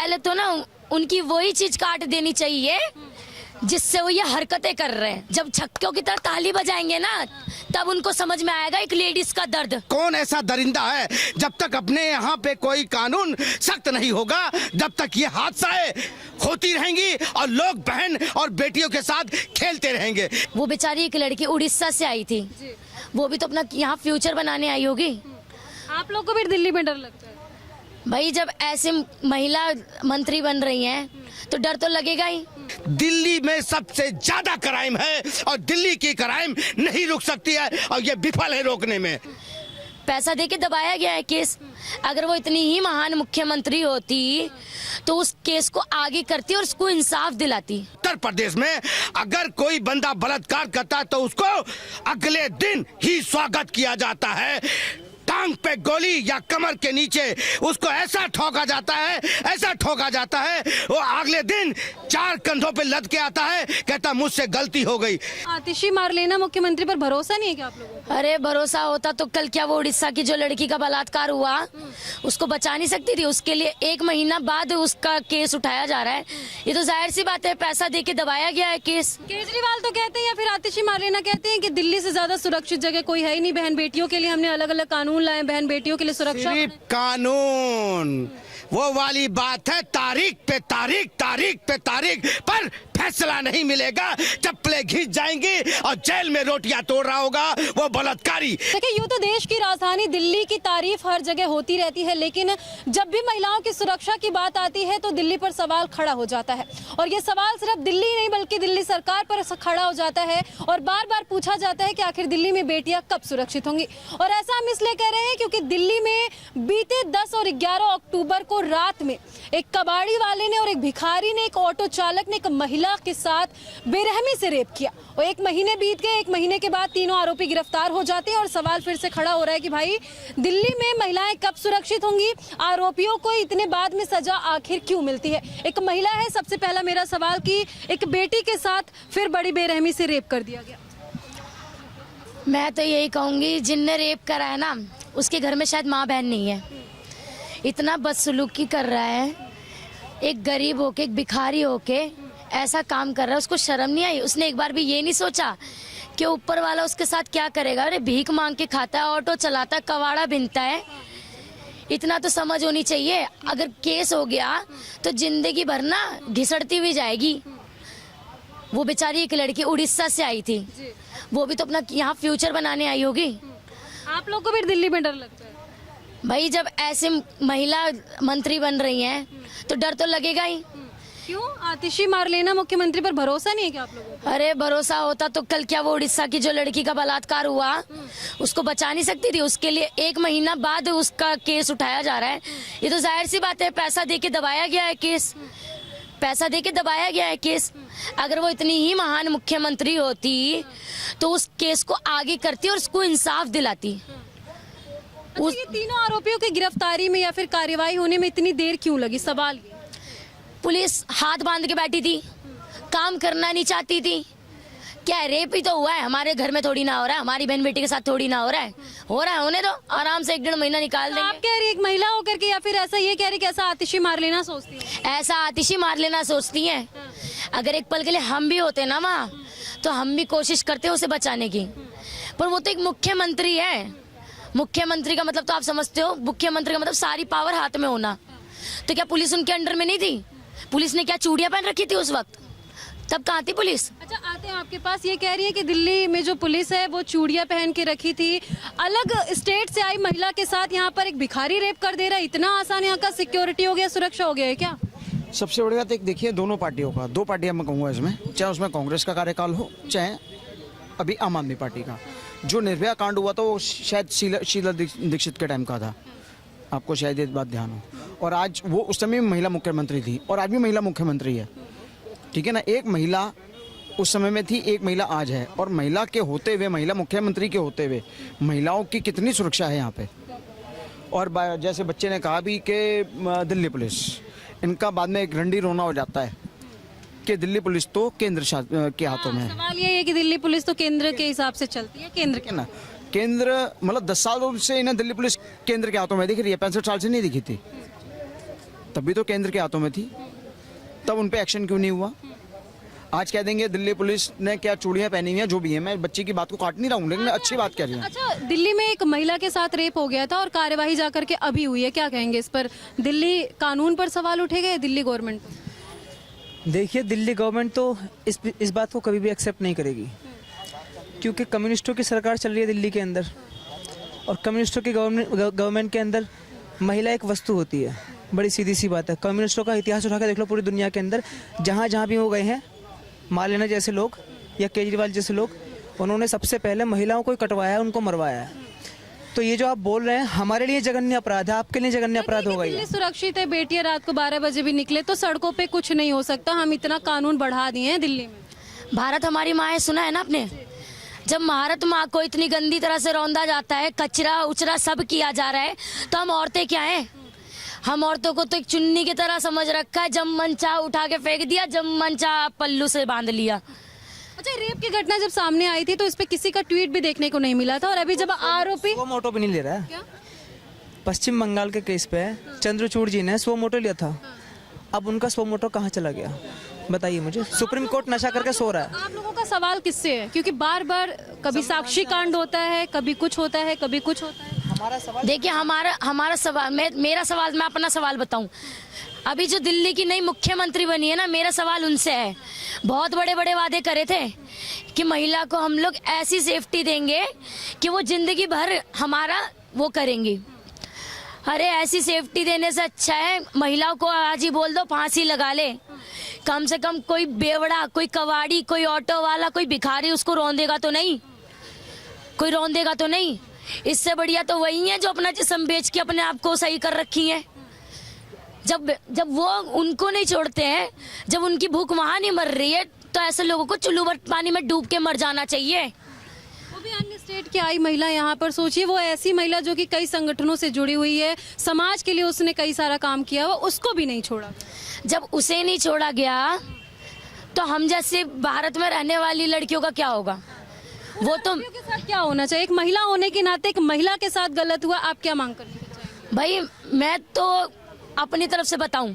पहले तो ना उनकी वही चीज काट देनी चाहिए जिससे वो ये हरकतें कर रहे हैं। जब छक्कों की तरह ताली बजाएंगे ना तब उनको समझ में आएगा एक लेडीज का दर्द। कौन ऐसा दरिंदा है जब तक अपने यहाँ पे कोई कानून सख्त नहीं होगा जब तक ये हादसाएं होती रहेंगी और लोग बहन और बेटियों के साथ खेलते रहेंगे। वो बेचारी एक लड़की उड़ीसा से आई थी, वो भी तो अपना यहाँ फ्यूचर बनाने आई होगी। आप लोग को भी दिल्ली में डर लगता है? भाई जब ऐसे महिला मंत्री बन रही हैं तो डर तो लगेगा ही। दिल्ली में सबसे ज्यादा क्राइम है और दिल्ली की क्राइम नहीं रुक सकती है और ये विफल है रोकने में। पैसा देके दबाया गया है केस। अगर वो इतनी ही महान मुख्यमंत्री होती तो उस केस को आगे करती और उसको इंसाफ दिलाती। उत्तर प्रदेश में अगर कोई बंदा बलात्कार करता है तो उसको अगले दिन ही स्वागत किया जाता है। टांग पे गोली या कमर के नीचे उसको ऐसा ठोका जाता है, ऐसा ठोका जाता है, वो अगले दिन 4 कंधों पे लद के आता है, कहता मुझसे गलती हो गई। आतिशी मार लेना मुख्यमंत्री पर भरोसा नहीं है क्या आप लोगों को? अरे भरोसा होता तो कल क्या वो उड़ीसा की जो लड़की का बलात्कार हुआ उसको बचा नहीं सकती थी? उसके लिए 1 महीना बाद उसका केस उठाया जा रहा है। ये तो जाहिर सी बात है, पैसा दे के दबाया गया है केस। केजरीवाल तो कहते हैं या फिर आतिशी मार लेना कहते हैं कि दिल्ली से ज्यादा सुरक्षित जगह कोई है ही नहीं। बहन बेटियों के लिए हमने अलग अलग कानून लाए, बहन बेटियों के लिए सुरक्षा। सिर्फ कानून वो वाली बात है, तारीख पे तारीख, तारीख पे तारीख, पर फैसला नहीं मिलेगा। चप्पलें घिस जाएंगी और जेल में रोटियां तोड़ रहा होगा वो बलात्कारी। देखिए, यूं तो देश की राजधानी दिल्ली की तारीफ हर जगह होती रहती है, लेकिन जब भी महिलाओं की सुरक्षा की बात आती है तो दिल्ली पर सवाल खड़ा हो जाता है। और ये सवाल सिर्फ दिल्ली नहीं बल्कि दिल्ली सरकार पर खड़ा हो जाता है और बार बार पूछा जाता है कि आखिर दिल्ली में बेटियां कब सुरक्षित होंगी। और ऐसा हम इसलिए कह रहे हैं क्योंकि दिल्ली में बीते 10 और 11 अक्टूबर को रात में एक कबाड़ी वाले ने और एक भिखारी ने, एक ऑटो चालक ने एक महिला के साथ बेरहमी से रेप किया। और 1 महीने बीत गए, 1 महीने के बाद तीनों आरोपी गिरफ्तार हो जाते हैं और सवाल फिर से खड़ा हो रहा है कि भाई दिल्ली में महिलाएं कब सुरक्षित होंगी? आरोपियों को इतने बाद में सजा आखिर क्यों मिलती है? एक महिला है, सबसे पहला मेरा सवाल कि एक बेटी के साथ फिर बड़ी बेरहमी से रेप कर दिया गया। मैं तो यही कहूंगी जिनने रेप करा है ना उसके घर में शायद माँ बहन नहीं है। इतना बदसलूकी कर रहा है, एक गरीब होके, एक भिखारी होके ऐसा काम कर रहा है, उसको शर्म नहीं आई? उसने एक बार भी ये नहीं सोचा कि ऊपर वाला उसके साथ क्या करेगा? अरे भीख मांग के खाता है, ऑटो चलाता है, कबाड़ा बिनता है। इतना तो समझ होनी चाहिए। अगर केस हो गया तो जिंदगी भर ना घिसड़ती हुई जाएगी। वो बेचारी एक लड़की उड़ीसा से आई थी, वो भी तो अपना यहाँ फ्यूचर बनाने आई होगी। आप लोग को भी दिल्ली में डर लगता है? भाई जब ऐसे महिला मंत्री बन रही हैं तो डर तो लगेगा ही। क्यों? आतिशी मार लेना मुख्यमंत्री पर भरोसा नहीं है क्या आप लोगों को? अरे भरोसा होता तो कल क्या वो उड़ीसा की जो लड़की का बलात्कार हुआ उसको बचा नहीं सकती थी? उसके लिए 1 महीना बाद उसका केस उठाया जा रहा है। ये तो जाहिर सी बात है, पैसा दे के दबाया गया है केस। पैसा दे के दबाया गया है केस। अगर वो इतनी ही महान मुख्यमंत्री होती तो उस केस को आगे करती और उसको इंसाफ दिलाती। अच्छा, ये तीनों आरोपियों की गिरफ्तारी में या फिर कार्रवाई होने में इतनी देर क्यों लगी? सवाल ये। पुलिस हाथ बांध के बैठी थी, काम करना नहीं चाहती थी। क्या है, रेप ही तो हुआ है, हमारे घर में थोड़ी ना हो रहा है, हमारी बहन बेटी के साथ थोड़ी ना हो रहा है। हो रहा है, होने दो, आराम से 1-1.5 महीना निकाल देंगे। आप कह रही एक महिला होकर के या फिर ऐसा ये कह रही कि ऐसा आतिशी मार लेना सोचती है? ऐसा आतिशी मार लेना सोचती हैं। अगर एक पल के लिए हम भी होते ना वहाँ तो हम भी कोशिश करते उसे बचाने की। पर वो तो एक मुख्यमंत्री है। मुख्यमंत्री का मतलब तो आप समझते हो, मुख्यमंत्री का मतलब सारी पावर हाथ में होना। तो क्या पुलिस उनके अंडर में नहीं थी? पुलिस ने क्या चूड़ियां पहन रखी थी उस वक्त? तब कहाँ थी पुलिस? अच्छा, आते हैं आपके पास। ये कह रही है कि दिल्ली में जो पुलिस है वो चूड़ियां पहन के रखी थी। अलग स्टेट से आई महिला के साथ यहाँ पर एक भिखारी रेप कर दे रहा है। इतना आसान यहाँ का सिक्योरिटी हो गया, सुरक्षा हो गया है क्या? सबसे बड़ी बात एक देखिए, दोनों पार्टियों का, 2 पार्टियां मैं कहूँगा इसमें, चाहे उसमें कांग्रेस का कार्यकाल हो चाहे अभी आम आदमी पार्टी का। जो निर्भया कांड हुआ था वो शायद शीला दीक्षित के टाइम का था, आपको शायद ये बात ध्यान हो। और आज वो उस समय महिला मुख्यमंत्री थी और आज भी महिला मुख्यमंत्री है, ठीक है ना। एक महिला उस समय में थी, एक महिला आज है। और महिला के होते हुए, महिला मुख्यमंत्री के होते हुए महिलाओं की कितनी सुरक्षा है यहाँ पे। और जैसे बच्चे ने कहा भी कि दिल्ली पुलिस, इनका बाद में एक रंडी रोना हो जाता है कि दिल्ली पुलिस तो केंद्र के हाथों में है। सवाल ये है कि दिल्ली पुलिस तो केंद्र के हिसाब से चलती है, केंद्र के ना। केंद्र मतलब 10 साल से इन्हें दिल्ली पुलिस केंद्र के हाथों में दिख रही है, 65 साल से नहीं दिखी थी। तब भी तो केंद्र के हाथों में थी, तब उन पे एक्शन क्यों नहीं हुआ? आज कह देंगे दिल्ली पुलिस ने क्या चूड़ियां पहनी हुई हैं, जो भी है, मैं बच्चे की बात को काट नहीं रहा हूँ, लेकिन मैं अच्छी बात कह रही हूँ। अच्छा, दिल्ली में एक महिला के साथ रेप हो गया था और कार्यवाही जाकर के अभी हुई है, क्या कहेंगे इस पर? दिल्ली कानून पर सवाल उठेगा या दिल्ली गवर्नमेंट पर? देखिए, दिल्ली गवर्नमेंट तो इस बात को कभी भी एक्सेप्ट नहीं करेगी, क्योंकि कम्युनिस्टों की सरकार चल रही है दिल्ली के अंदर, और कम्युनिस्टों की गवर्नमेंट के अंदर महिला एक वस्तु होती है। बड़ी सीधी सी बात है। कम्युनिस्टों का इतिहास उठा के देख लो, पूरी दुनिया के अंदर जहाँ जहाँ भी वो गए हैं, मालेना जैसे लोग या केजरीवाल जैसे लोग, उन्होंने सबसे पहले महिलाओं को कटवाया, उनको मरवाया है। तो ये जो आप बोल रहे हैं हमारे लिए जघन्य अपराध है, आपके लिए जघन्य अपराध होगा ये। दिल्ली सुरक्षित है, बेटियां रात को 12 बजे भी निकले तो सड़कों पे कुछ नहीं हो सकता, हम इतना कानून बढ़ा दिए हैं दिल्ली में। भारत हमारी माँ है, सुना है ना आपने? जब भारत माँ को इतनी गंदी तरह से रौंदा जाता है, कचरा उचरा सब किया जा रहा है, तो हम औरतें क्या हैं? हम औरतों को तो एक चुन्नी की तरह समझ रखा है, जब मन चाह उठा के फेंक दिया, जब मन चाह पल्लू से बांध लिया। अच्छा, रेप की घटना जब सामने आई थी तो इस पे किसी का ट्वीट भी देखने को नहीं मिला था, और अभी जब आरोपी वो मोटो भी नहीं ले रहा है। क्या? पश्चिम बंगाल के केस पे चंद्रचूड़ जी ने स्व मोटो लिया था, अब उनका स्व मोटो कहाँ चला गया बताइए मुझे? सुप्रीम कोर्ट नशा करके सो रहा है। आप लोगों का सवाल किससे है? क्योंकि बार बार कभी साक्षी कांड होता है, कभी कुछ होता है, कभी कुछ होता है। हमारा सवाल, देखिए, हमारा सवाल, मेरा सवाल, मैं अपना सवाल बताऊं। अभी जो दिल्ली की नई मुख्यमंत्री बनी है ना, मेरा सवाल उनसे है। बहुत बड़े बड़े वादे करे थे कि महिला को हम लोग ऐसी सेफ्टी देंगे कि वो जिंदगी भर हमारा वो करेंगी। अरे ऐसी सेफ्टी देने से अच्छा है महिलाओं को आज ही बोल दो फांसी लगा ले। कम से कम कोई बेवड़ा, कोई कवाड़ी, कोई ऑटो वाला, कोई भिखारी उसको रौंदेगा तो नहीं, कोई रौंदेगा तो नहीं। इससे बढ़िया तो वही है जो अपना जिस्म बेच के अपने आप को सही कर रखी है। जब वो उनको नहीं छोड़ते हैं, जब उनकी भूख वहां नहीं मर रही है, तो ऐसे लोगों को चुल्लू भर पानी में डूब के मर जाना चाहिए। वो भी अन्य स्टेट की आई महिला यहाँ पर, सोचिए वो ऐसी महिला जो कि कई संगठनों से जुड़ी हुई है, समाज के लिए उसने कई सारा काम किया हुआ, उसको भी नहीं छोड़ा। जब उसे नहीं छोड़ा गया तो हम जैसे भारत में रहने वाली लड़कियों का क्या होगा? वो तो लड़कियों के साथ क्या होना चाहिए? एक महिला होने के नाते एक महिला के साथ गलत हुआ, आप क्या मांग करनी चाहिए? भाई मैं तो अपनी तरफ से बताऊं,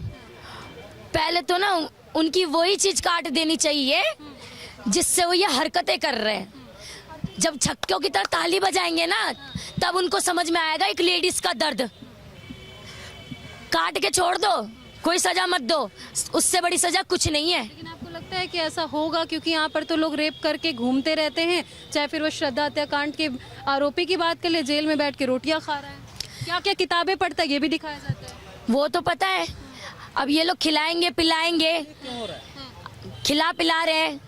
पहले तो ना उनकी वही चीज काट देनी चाहिए जिससे वो ये हरकतें कर रहे हैं। जब छक्कों की तरह ताली बजाएंगे ना, तब उनको समझ में आएगा एक लेडीज का दर्द। काट के छोड़ दो, कोई सजा मत दो, उससे बड़ी सजा कुछ नहीं है। लेकिन आपको लगता है कि ऐसा होगा? क्योंकि यहाँ पर तो लोग रेप करके घूमते रहते हैं, चाहे फिर वो श्रद्धा हत्याकांड के आरोपी की बात कर ले, जेल में बैठ के रोटियां खा रहा है, क्या क्या किताबें पढ़ता है ये भी दिखाया जाता है। वो तो पता है। अब ये लोग खिलाएंगे पिलाएंगे, खिला पिला रहे हैं,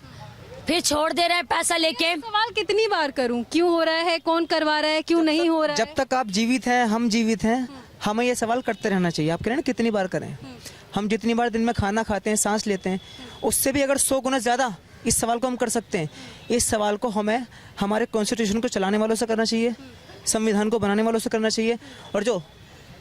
फिर छोड़ दे रहे हैं पैसा लेके। सवाल कितनी बार करूं, क्यों हो रहा है, कौन करवा रहा है, क्यों नहीं हो रहा है? जब तक आप जीवित हैं, हम जीवित हैं, हमें ये सवाल करते रहना चाहिए। आप कह रहे हैं ना कितनी बार करें? हम जितनी बार दिन में खाना खाते हैं, सांस लेते हैं, उससे भी अगर 100 गुना ज़्यादा इस सवाल को हम कर सकते हैं। इस सवाल को हमें हमारे कॉन्स्टिट्यूशन को चलाने वालों से करना चाहिए, संविधान को बनाने वालों से करना चाहिए, और जो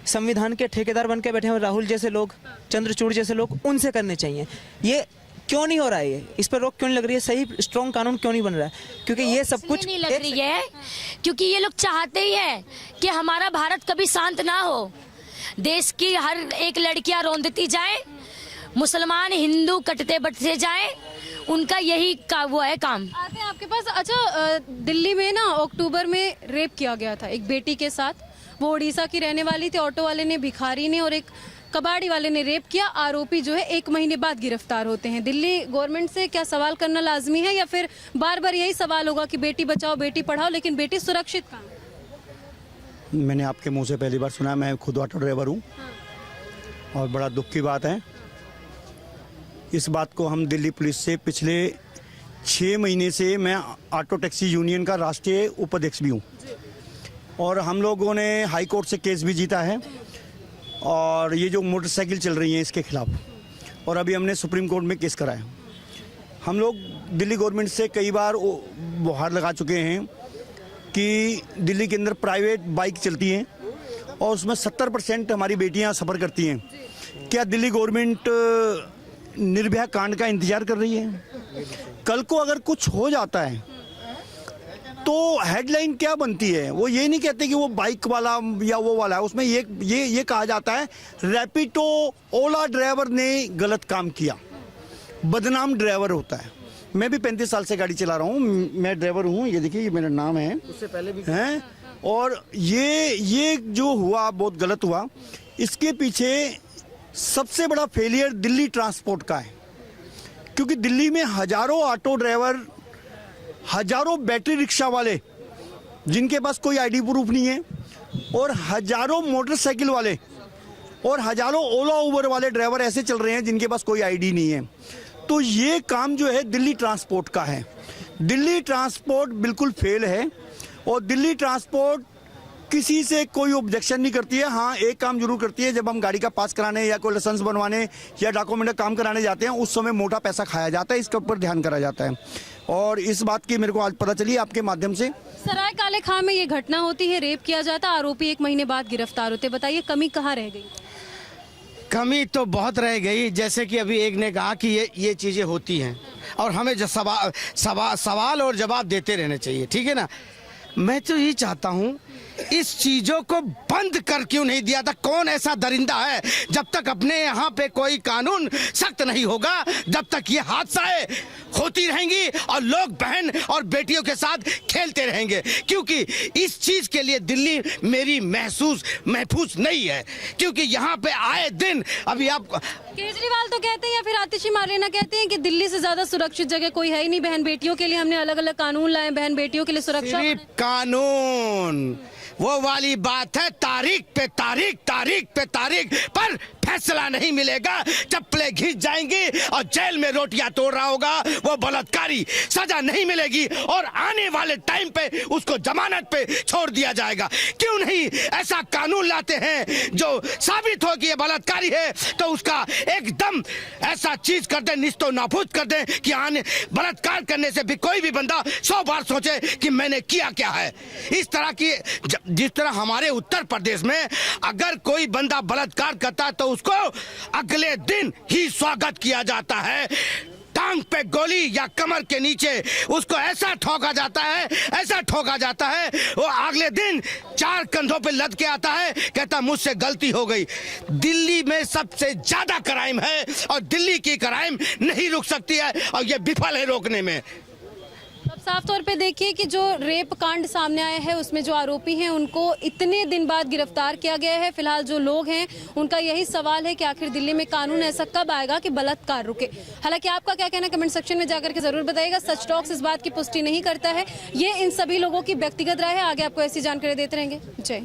संविधान के ठेकेदार बन के बैठे हैं राहुल जैसे लोग, चंद्रचूड़ जैसे लोग, उनसे करने चाहिए। ये क्यों नहीं हो रहा है? ये इस पर रोक क्यों नहीं लग रही है? सही स्ट्रॉन्ग कानून क्यों नहीं बन रहा है? क्योंकि ये सब कुछ नहीं लग रही है, क्योंकि ये लोग चाहते ही है कि हमारा भारत कभी शांत ना हो। देश की हर एक लड़कियां रोंदती जाए, मुसलमान हिंदू कटते बटते जाए, उनका यही वो है काम। आते हैं आपके पास। अच्छा, दिल्ली में ना अक्टूबर में रेप किया गया था एक बेटी के साथ, वो उड़ीसा की रहने वाली थी, ऑटो वाले ने, भिखारी ने और एक कबाड़ी वाले ने रेप किया। आरोपी जो है 1 महीने बाद गिरफ्तार होते हैं। दिल्ली गवर्नमेंट से क्या सवाल करना लाजमी है, या फिर बार बार यही सवाल होगा कि बेटी बचाओ बेटी पढ़ाओ, लेकिन बेटी सुरक्षित कहाँ? मैंने आपके मुंह से पहली बार सुना, मैं खुद ऑटो ड्राइवर हूँ और बड़ा दुख की बात है। इस बात को हम दिल्ली पुलिस से पिछले 6 महीने से, मैं ऑटो टैक्सी यूनियन का राष्ट्रीय उपाध्यक्ष भी हूँ, और हम लोगों ने हाई कोर्ट से केस भी जीता है, और ये जो मोटरसाइकिल चल रही है इसके खिलाफ, और अभी हमने सुप्रीम कोर्ट में केस कराया। हम लोग दिल्ली गवर्नमेंट से कई बार गुहार लगा चुके हैं कि दिल्ली के अंदर प्राइवेट बाइक चलती हैं और उसमें 70% हमारी बेटियां सफ़र करती हैं। क्या दिल्ली गवर्नमेंट निर्भया कांड का इंतजार कर रही है? कल को अगर कुछ हो जाता है तो हेडलाइन क्या बनती है, वो ये नहीं कहते कि वो बाइक वाला या वो वाला है, उसमें ये कहा जाता है रैपिडो ओला ड्राइवर ने गलत काम किया, बदनाम ड्राइवर होता है। मैं भी 35 साल से गाड़ी चला रहा हूँ, मैं ड्राइवर हूँ, ये देखिए ये मेरा नाम है, उससे पहले भी हैं। और ये जो हुआ बहुत गलत हुआ। इसके पीछे सबसे बड़ा फेलियर दिल्ली ट्रांसपोर्ट का है, क्योंकि दिल्ली में हजारों ऑटो ड्राइवर, हजारों बैटरी रिक्शा वाले जिनके पास कोई आईडी प्रूफ नहीं है, और हजारों मोटरसाइकिल वाले और हजारों ओला उबर वाले ड्राइवर ऐसे चल रहे हैं जिनके पास कोई आईडी नहीं है। तो ये काम जो है दिल्ली ट्रांसपोर्ट का है। दिल्ली ट्रांसपोर्ट बिल्कुल फेल है, और दिल्ली ट्रांसपोर्ट किसी से कोई ऑब्जेक्शन नहीं करती है। हाँ, एक काम जरूर करती है, जब हम गाड़ी का पास कराने या कोई लाइसेंस बनवाने या डॉक्यूमेंट का काम कराने जाते हैं, उस समय मोटा पैसा खाया जाता है, इसके ऊपर ध्यान करा जाता है। और इस बात की मेरे को आज पता चली आपके माध्यम से। सराय काले खां में ये घटना होती है, रेप किया जाता, आरोपी 1 महीने बाद गिरफ्तार होते। बताइए कमी कहाँ रह गई? कमी तो बहुत रह गई। जैसे कि अभी एक ने कहा कि ये चीज़ें होती हैं और हमें जो सवाल और जवाब देते रहने चाहिए, ठीक है ना। मैं तो ये चाहता हूँ इस चीजों को बंद कर क्यों नहीं दिया था? कौन ऐसा दरिंदा है? जब तक अपने यहाँ पे कोई कानून सख्त नहीं होगा, जब तक ये हादसाएं होती रहेंगी और लोग बहन और बेटियों के साथ खेलते रहेंगे। क्योंकि इस चीज के लिए दिल्ली मेरी महफूज नहीं है, क्योंकि यहाँ पे आए दिन अभी आप केजरीवाल तो कहते हैं या फिर आतिशी मार्लेना कहते हैं कि दिल्ली से ज्यादा सुरक्षित जगह कोई है ही नहीं। बहन बेटियों के लिए हमने अलग अलग कानून लाए, बहन बेटियों के लिए सुरक्षा। सिर्फ कानून वो वाली बात है, तारीख पे तारीख पर फैसला नहीं मिलेगा। चप्पलें घिस जाएंगी और जेल में रोटियां तोड़ रहा होगा वो बलात्कारी, सजा नहीं मिलेगी और आने वाले टाइम पे उसको जमानत पे छोड़ दिया जाएगा। क्यों नहीं ऐसा कानून लाते हैं जो साबित हो कि ये बलात्कारी है तो उसका एकदम ऐसा चीज कर दे, निस्तो नाबूद कर दे कि आने बलात्कार करने से भी कोई भी बंदा 100 बार सोचे कि मैंने किया क्या है। इस तरह की, जिस तरह हमारे उत्तर प्रदेश में अगर कोई बंदा बलात्कार करता है तो उसको अगले दिन ही स्वागत किया जाता है। टांग पे गोली या कमर के नीचे उसको ऐसा ठोका जाता है वो अगले दिन 4 कंधों पे लद के आता है, कहता मुझसे गलती हो गई। दिल्ली में सबसे ज्यादा क्राइम है और दिल्ली की क्राइम नहीं रुक सकती है और ये विफल है रोकने में। अब साफ तौर पे देखिए कि जो रेप कांड सामने आया है उसमें जो आरोपी हैं उनको इतने दिन बाद गिरफ्तार किया गया है। फिलहाल जो लोग हैं उनका यही सवाल है कि आखिर दिल्ली में कानून ऐसा कब आएगा कि बलात्कार रुके। हालांकि आपका क्या कहना कमेंट सेक्शन में जाकर के जरूर बताइएगा। सच टॉक्स इस बात की पुष्टि नहीं करता है, ये इन सभी लोगों की व्यक्तिगत राय है। आगे आपको ऐसी जानकारी देते रहेंगे। जय।